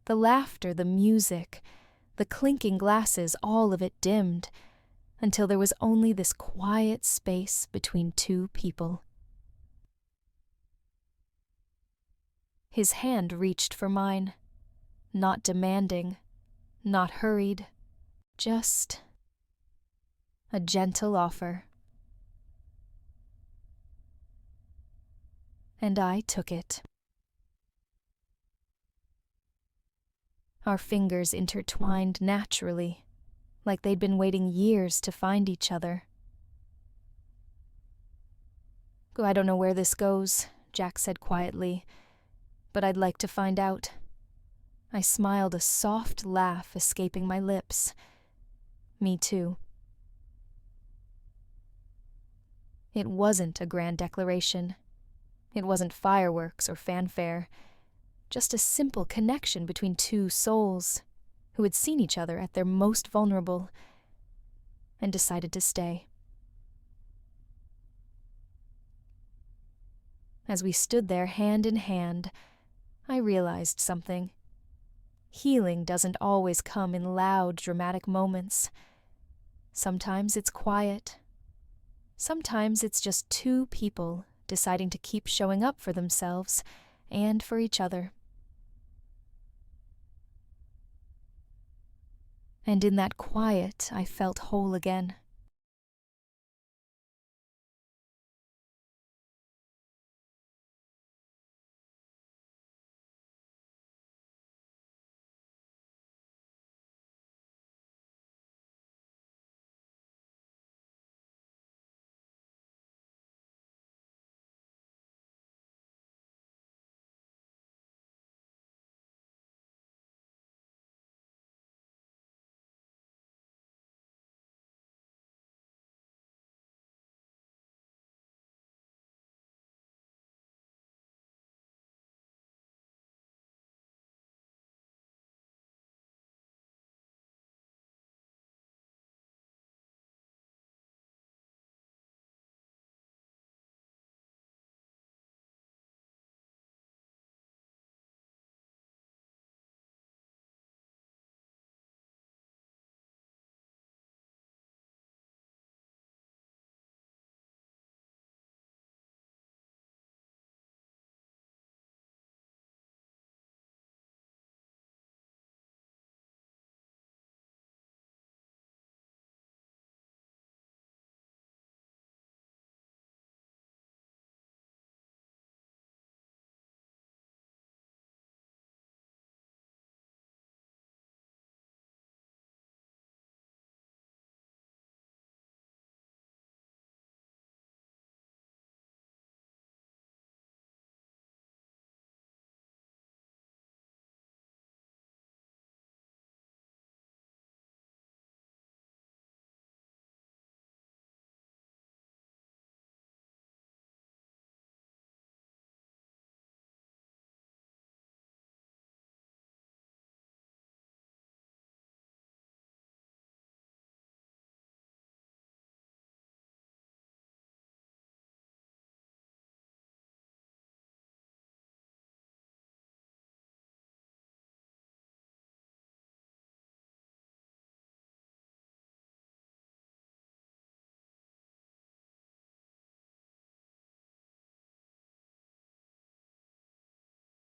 Speaker 1: The laughter, the music, the clinking glasses, all of it dimmed, until there was only this quiet space between two people. His hand reached for mine, not demanding, not hurried, just a gentle offer. And I took it. Our fingers intertwined naturally, like they'd been waiting years to find each other. I don't know where this goes, Jack said quietly, "but I'd like to find out." I smiled, a soft laugh escaping my lips. Me too. It wasn't a grand declaration. It wasn't fireworks or fanfare. Just a simple connection between two souls who had seen each other at their most vulnerable and decided to stay. As we stood there hand in hand, I realized something. Healing doesn't always come in loud, dramatic moments. Sometimes it's quiet. Sometimes it's just two people deciding to keep showing up for themselves and for each other. And in that quiet, I felt whole again.